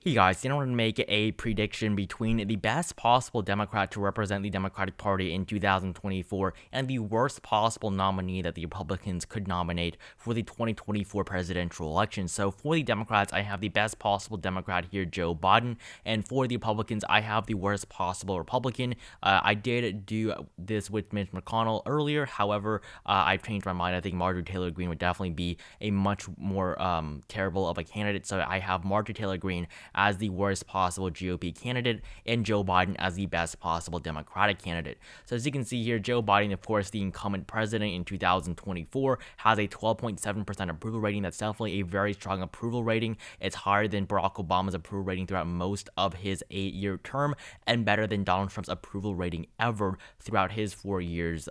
Hey guys, I want to make a prediction between the best possible Democrat to represent the Democratic Party in 2024 and the worst possible nominee that the Republicans could nominate for the 2024 presidential election. So for the Democrats, I have the best possible Democrat here, Joe Biden, and for the Republicans, I have the worst possible Republican. I did do this with Mitch McConnell earlier, however, I've changed my mind. I think Marjorie Taylor Greene would definitely be a much more terrible of a candidate, so I have Marjorie Taylor Greene as the worst possible GOP candidate and Joe Biden as the best possible Democratic candidate. So as you can see here, Joe Biden, of course, the incumbent president in 2024, has a 12.7% approval rating. That's definitely a very strong approval rating. It's higher than Barack Obama's approval rating throughout most of his 8-year term and better than Donald Trump's approval rating ever throughout his 4 years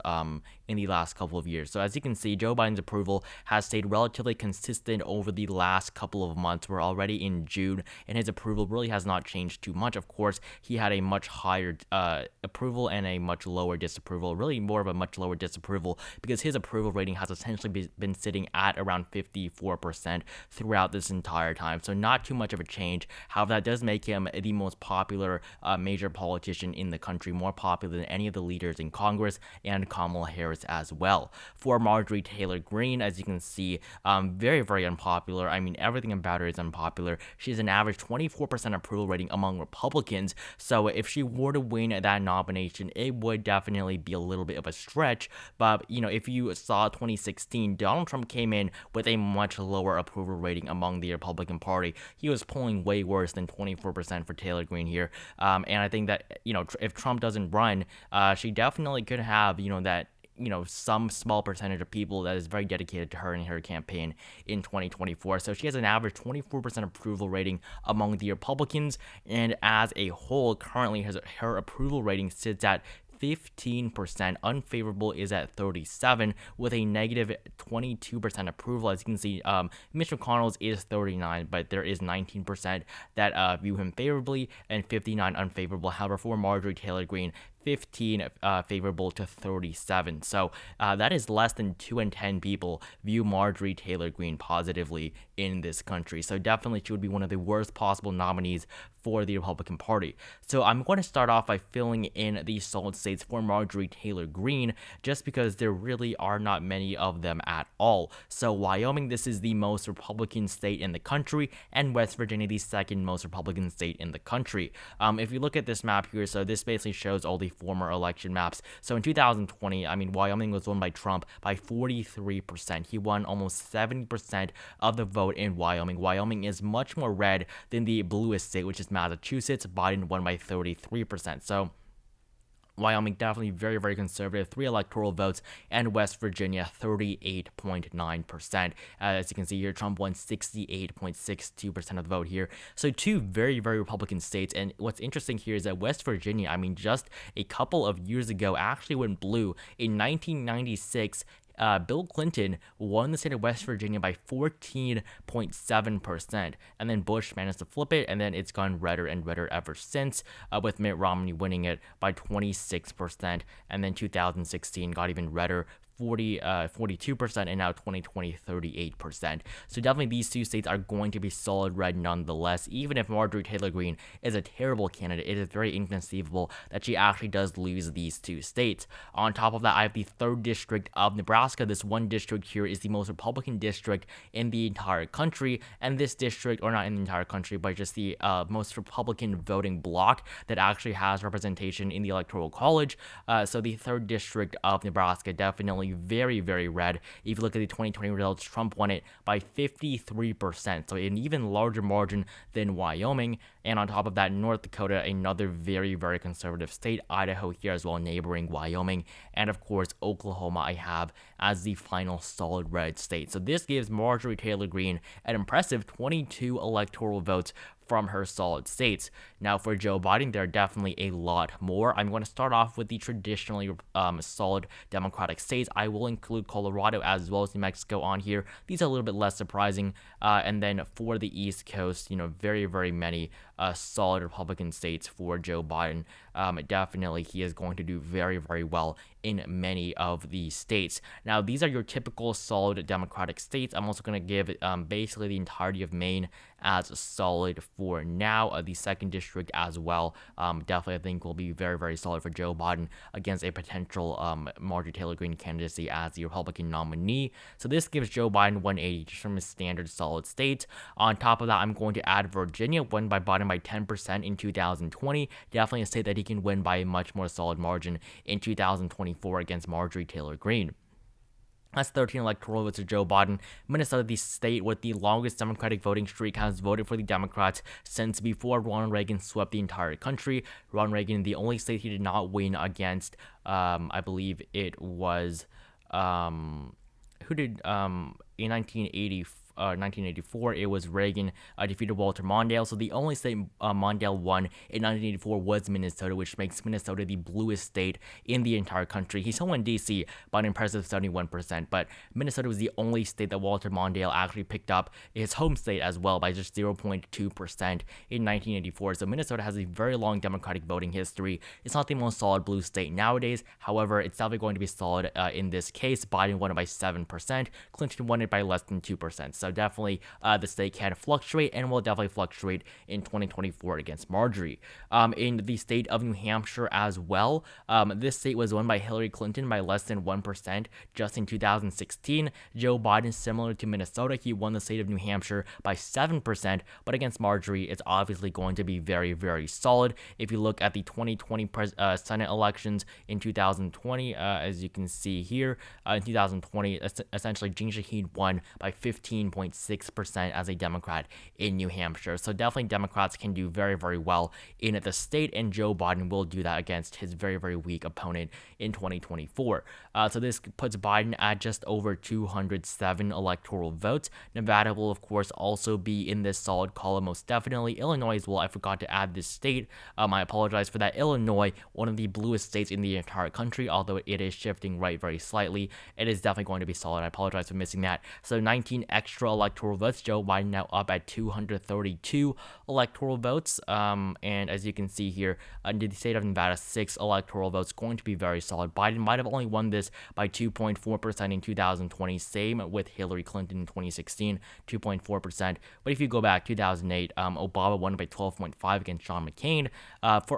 in the last couple of years. So as you can see, Joe Biden's approval has stayed relatively consistent over the last couple of months. We're already in June, and his approval really has not changed too much. Of course, he had a much higher approval and a much lower disapproval, really more of a much lower disapproval, because his approval rating has essentially been sitting at around 54% throughout this entire time. So not too much of a change. However, that does make him the most popular major politician in the country, more popular than any of the leaders in Congress and Kamala Harris as well. For Marjorie Taylor Greene, as you can see, very, very unpopular. I mean, everything about her is unpopular. She has an average 24% approval rating among Republicans. So if she were to win that nomination, it would definitely be a little bit of a stretch. But, if you saw 2016, Donald Trump came in with a much lower approval rating among the Republican Party. He was polling way worse than 24% for Taylor Greene here. And I think that, if Trump doesn't run, she definitely could have, that some small percentage of people that is very dedicated to her and her campaign in 2024. So she has an average 24% approval rating among the Republicans, and as a whole, currently her approval rating sits at 15%. Unfavorable is at 37, with a negative 22% approval. As you can see, Mitch McConnell's is 39, but there is 19% that view him favorably and 59 unfavorable. However, for Marjorie Taylor Greene, 15 favorable to 37. So that is less than 2 in 10 people view Marjorie Taylor Greene positively in this country. So definitely she would be one of the worst possible nominees for the Republican Party. So I'm going to start off by filling in the solid states for Marjorie Taylor Greene, just because there really are not many of them at all. So Wyoming, this is the most Republican state in the country, and West Virginia, the second most Republican state in the country. If you look at this map here, so this basically shows all the former election maps. So in 2020, Wyoming was won by Trump by 43%. He won almost 70% of the vote in Wyoming. Wyoming is much more red than the bluest state, which is Massachusetts. Biden won by 33%. So Wyoming definitely very, very conservative, 3 electoral votes, and West Virginia 38.9%. As you can see here, Trump won 68.62% of the vote here. So 2 very, very Republican states. And what's interesting here is that West Virginia, just a couple of years ago, actually went blue. In 1996, Bill Clinton won the state of West Virginia by 14.7%, and then Bush managed to flip it, and then it's gone redder and redder ever since, with Mitt Romney winning it by 26%, and then 2016 got even redder, 42%, and now 2020 38%. So definitely these 2 states are going to be solid red nonetheless. Even if Marjorie Taylor Greene is a terrible candidate, it is very inconceivable that she actually does lose these 2 states. On top of that, I have the 3rd district of Nebraska. This one district here is the most Republican district in the entire country, and this district, or not in the entire country, but just the most Republican voting bloc that actually has representation in the Electoral College. So the 3rd district of Nebraska definitely very, very red. If you look at the 2020 results, Trump won it by 53%, so an even larger margin than Wyoming. And on top of that, North Dakota, another very, very conservative state. Idaho here as well, neighboring Wyoming. And of course, Oklahoma I have as the final solid red state. So this gives Marjorie Taylor Greene an impressive 22 electoral votes from her solid states. Now for Joe Biden, there are definitely a lot more. I'm going to start off with the traditionally solid Democratic states. I will include Colorado as well as New Mexico on here. These are a little bit less surprising. And then for the East Coast, very, very many solid Republican states for Joe Biden. Definitely he is going to do very, very well in many of these states. Now, these are your typical solid Democratic states. I'm also going to give basically the entirety of Maine as solid for now. The second district as well, definitely I think will be very, very solid for Joe Biden against a potential Marjorie Taylor Greene candidacy as the Republican nominee. So this gives Joe Biden 180 just from his standard solid state. On top of that, I'm going to add Virginia, won by Biden by 10% in 2020. Definitely a state that he can win by a much more solid margin in 2024 against Marjorie Taylor Greene. That's 13 electoral votes to Joe Biden. Minnesota, the state with the longest Democratic voting streak, has voted for the Democrats since before Ronald Reagan swept the entire country. Ronald Reagan, the only state he did not win against, I believe it was, who did, in 1984, it was Reagan defeated Walter Mondale. So the only state Mondale won in 1984 was Minnesota, which makes Minnesota the bluest state in the entire country. He still won D.C. by an impressive 71%, but Minnesota was the only state that Walter Mondale actually picked up his home state as well by just 0.2% in 1984. So Minnesota has a very long Democratic voting history. It's not the most solid blue state nowadays. However, it's definitely going to be solid in this case. Biden won it by 7%. Clinton won it by less than 2%. So definitely the state can fluctuate and will definitely fluctuate in 2024 against Marjorie. In the state of New Hampshire as well, this state was won by Hillary Clinton by less than 1% just in 2016. Joe Biden, similar to Minnesota, he won the state of New Hampshire by 7%, but against Marjorie, it's obviously going to be very, very solid. If you look at the 2020 Senate elections in 2020, as you can see here, in 2020, essentially Jeanne Shaheen won by 15.6% as a Democrat in New Hampshire. So definitely Democrats can do very, very well in the state, and Joe Biden will do that against his very, very weak opponent in 2024. So this puts Biden at just over 207 electoral votes. Nevada will, of course, also be in this solid column most definitely. Illinois as well. I forgot to add this state. I apologize for that. Illinois, one of the bluest states in the entire country, although it is shifting right very slightly. It is definitely going to be solid. I apologize for missing that. So 19 extra electoral votes. Joe Biden now up at 232 electoral votes. And as you can see here, in the state of Nevada, 6 electoral votes, going to be very solid. Biden might have only won this by 2.4% in 2020. Same with Hillary Clinton in 2016, 2.4%. But if you go back 2008, Obama won by 12.5 against John McCain.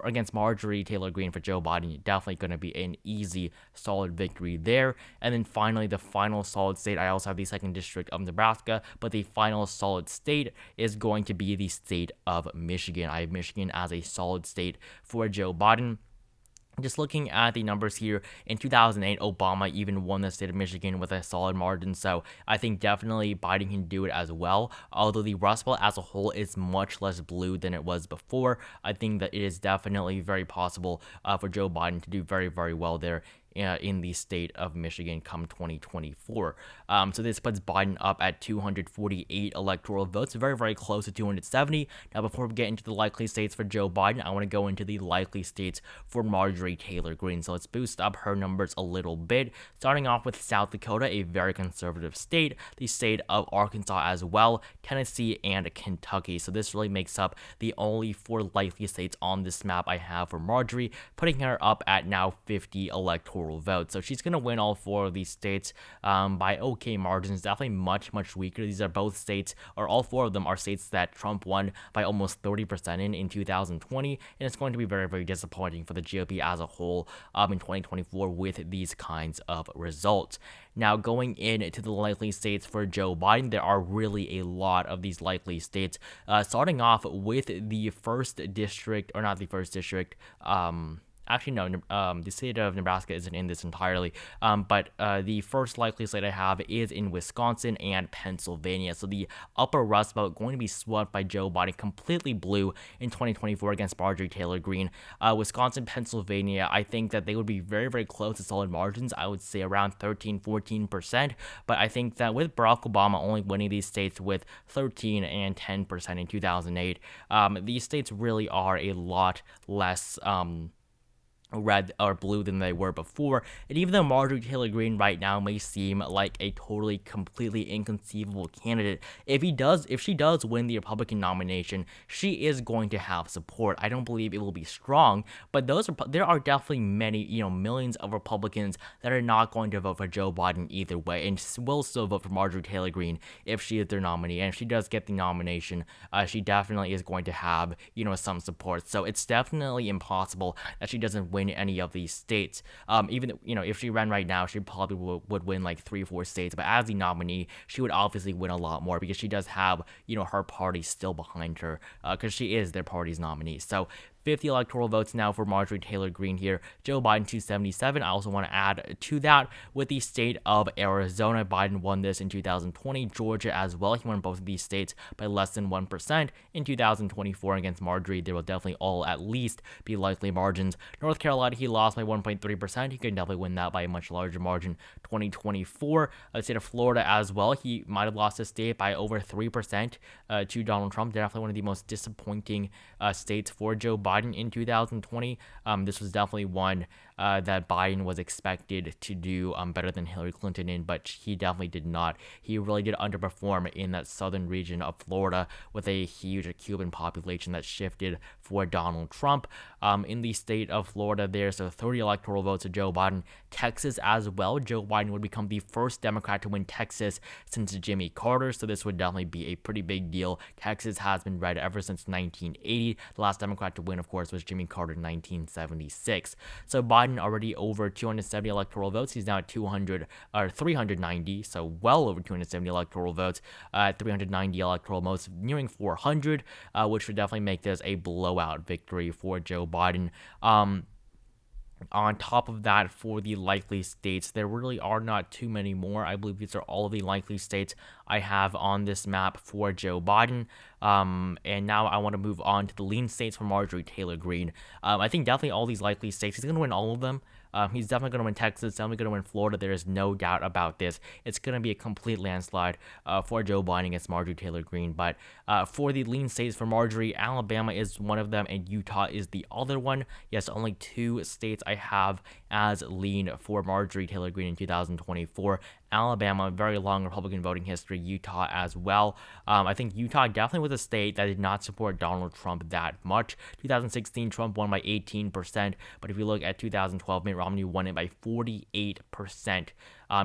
Against Marjorie Taylor Greene for Joe Biden, definitely going to be an easy, solid victory there. And then finally, the final solid state. I also have the second district of Nebraska, but the final solid state is going to be the state of Michigan. I have Michigan as a solid state for Joe Biden. Just looking at the numbers here, in 2008, Obama even won the state of Michigan with a solid margin, so I think definitely Biden can do it as well. Although the Rust Belt as a whole is much less blue than it was before, I think that it is definitely very possible for Joe Biden to do very, very well there in the state of Michigan come 2024. So this puts Biden up at 248 electoral votes, very, very close to 270. Now, before we get into the likely states for Joe Biden, I want to go into the likely states for Marjorie Taylor Greene. So let's boost up her numbers a little bit. Starting off with South Dakota, a very conservative state, the state of Arkansas as well, Tennessee, and Kentucky. So this really makes up the only 4 likely states on this map I have for Marjorie, putting her up at now 50 electoral votes. So she's going to win all 4 of these states by okay margins. Definitely much, much weaker. These are both states, or all 4 of them are states that Trump won by almost 30% in 2020, and it's going to be very, very disappointing for the GOP as a whole in 2024 with these kinds of results. Now, going into the likely states for Joe Biden, there are really a lot of these likely states. Starting off with the first district, or not the first district, actually, no, the state of Nebraska isn't in this entirely, but the first likely state I have is in Wisconsin and Pennsylvania. So the upper Rust Belt going to be swept by Joe Biden, completely blue in 2024 against Marjorie Taylor Greene. Wisconsin, Pennsylvania, I think that they would be very, very close to solid margins. I would say around 13-14%, but I think that with Barack Obama only winning these states with 13 and 10% in 2008, these states really are a lot less red or blue than they were before. And even though Marjorie Taylor Greene right now may seem like a totally completely inconceivable candidate, if she does win the Republican nomination, she is going to have support. I don't believe it will be strong, but there are definitely many, millions of Republicans that are not going to vote for Joe Biden either way and will still vote for Marjorie Taylor Greene if she is their nominee. And if she does get the nomination, she definitely is going to have, some support. So it's definitely impossible that she doesn't win any of these states. Even if she ran right now, she probably would win like 3 or 4 states. But as the nominee, she would obviously win a lot more because she does have her party still behind her because she is their party's nominee. So 50 electoral votes now for Marjorie Taylor Greene here. Joe Biden 277. I also want to add to that with the state of Arizona. Biden won this in 2020. Georgia as well. He won both of these states by less than 1%. In 2024 against Marjorie, there will definitely all at least be likely margins. North Carolina, he lost by 1.3%. He could definitely win that by a much larger margin. 2024, the state of Florida as well. He might have lost the state by over 3% to Donald Trump. Definitely one of the most disappointing states for Joe Biden in 2020. This was definitely one that Biden was expected to do better than Hillary Clinton in, but he definitely did not. He really did underperform in that southern region of Florida with a huge Cuban population that shifted for Donald Trump. In the state of Florida there, so 30 electoral votes to Joe Biden. Texas as well. Joe Biden would become the first Democrat to win Texas since Jimmy Carter, so this would definitely be a pretty big deal. Texas has been red ever since 1980. The last Democrat to win, of course, was Jimmy Carter in 1976. So Biden already over 270 electoral votes. He's now at 390, so well over 270 electoral votes. 390 electoral votes, nearing 400, which would definitely make this a blowout victory for Joe Biden. On top of that, for the likely states, there really are not too many more. I believe these are all of the likely states I have on this map for Joe Biden. And now I want to move on to the lean states for Marjorie Taylor Greene. I think definitely all these likely states, he's going to win all of them. He's definitely going to win Texas, definitely going to win Florida. There is no doubt about this. It's going to be a complete landslide for Joe Biden against Marjorie Taylor Greene. But for the lean states for Marjorie, Alabama is one of them and Utah is the other one. Yes, only 2 states I have as lean for Marjorie Taylor Greene in 2024. Alabama, very long Republican voting history. Utah as well. I think Utah definitely was a state that did not support Donald Trump that much. 2016, Trump won by 18%, but if you look at 2012, Mitt Romney won it by 48%.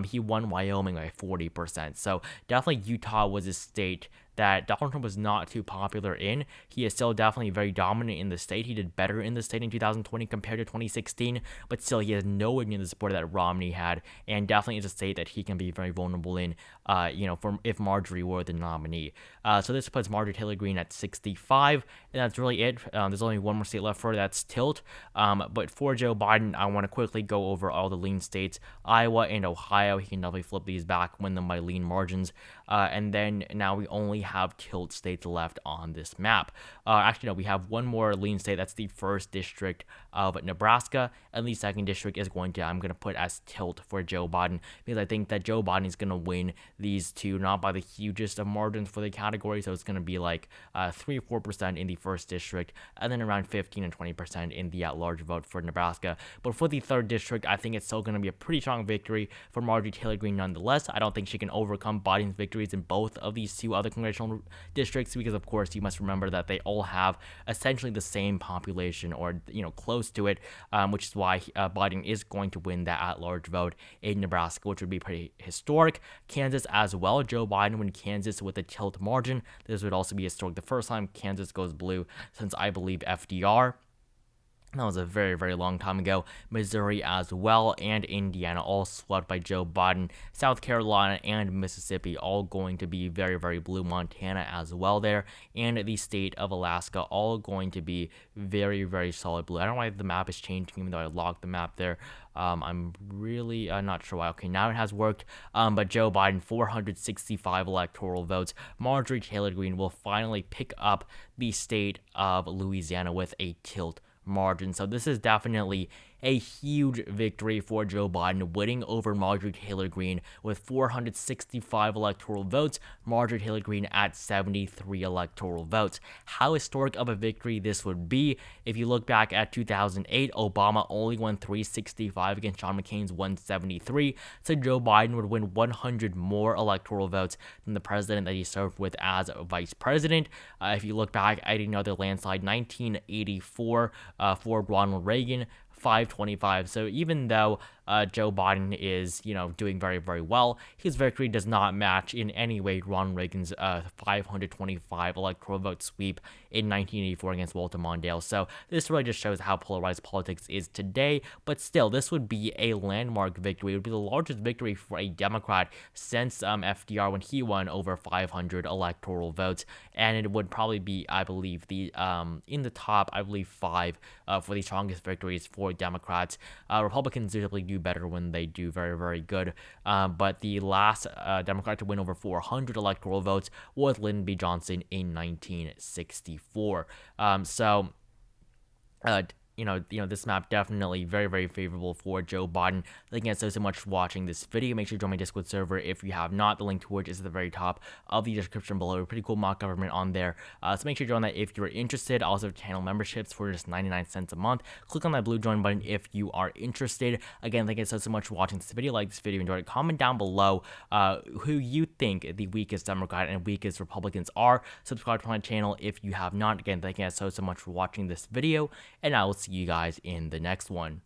He won Wyoming by 40%. So definitely Utah was a state that Donald Trump was not too popular in. He is still definitely very dominant in the state. He did better in the state in 2020 compared to 2016, but still he has nowhere near the support that Romney had, and definitely is a state that he can be very vulnerable in, if Marjorie were the nominee. So this puts Marjorie Taylor Greene at 65, and that's really it. There's only one more state left for her, that's Tilt. But for Joe Biden, I want to quickly go over all the lean states. Iowa and Ohio, he can definitely flip these back, win them by lean margins. And then now we only have Tilt states left on this map. Actually, no, we have one more lean state. That's the 1st district of Nebraska, and the 2nd district is I'm going to put as Tilt for Joe Biden, because I think that Joe Biden is going to win these two, not by the hugest of margins for the category, so it's going to be like 3 or 4% in the 1st district, and then around 15 and 20% in the at-large vote for Nebraska. But for the 3rd district, I think it's still going to be a pretty strong victory for Marjorie Taylor Greene nonetheless. I don't think she can overcome Biden's victories in both of these 2 other congressional districts, because of course you must remember that they all have essentially the same population, or close to it, which is why Biden is going to win that at-large vote in Nebraska, which would be pretty historic. Kansas as well. Joe Biden win Kansas with a Tilt margin. This would also be historic. The first time Kansas goes blue since, I believe, FDR. That was a very, very long time ago. Missouri as well, and Indiana all swept by Joe Biden. South Carolina and Mississippi all going to be very, very blue. Montana as well there. And the state of Alaska all going to be very, very solid blue. I don't know why the map is changing, even though I logged the map there. I'm really not sure why. Okay, now it has worked. But Joe Biden, 465 electoral votes. Marjorie Taylor Greene will finally pick up the state of Louisiana with a Tilt margin. So this is definitely a huge victory for Joe Biden, winning over Marjorie Taylor Greene with 465 electoral votes, Marjorie Taylor Greene at 73 electoral votes. How historic of a victory this would be. If you look back at 2008, Obama only won 365 against John McCain's 173, so Joe Biden would win 100 more electoral votes than the president that he served with as vice president. If you look back at another landslide, 1984 for Ronald Reagan, 525. So even though Joe Biden is, doing very, very well, his victory does not match in any way Ronald Reagan's 525 electoral vote sweep in 1984 against Walter Mondale. So this really just shows how polarized politics is today. But still, this would be a landmark victory. It would be the largest victory for a Democrat since FDR when he won over 500 electoral votes, and it would probably be, I believe, the in the top, I believe, 5 for the strongest victories for Democrats. Republicans usually do better when they do very, very good. But the last Democrat to win over 400 electoral votes was Lyndon B. Johnson in 1964. This map definitely very, very favorable for Joe Biden. Thank you guys so much for watching this video. Make sure to join my Discord server if you have not. The link to which is at the very top of the description below. Pretty cool mock government on there. So make sure to join that if you're interested. Also, channel memberships for just 99 cents a month. Click on that blue join button if you are interested. Again, thank you guys so much for watching this video. Like this video, enjoyed it. Comment down below who you think the weakest Democrat and weakest Republicans are. Subscribe to my channel if you have not. Again, thank you guys so much for watching this video, and I will see you guys in the next one.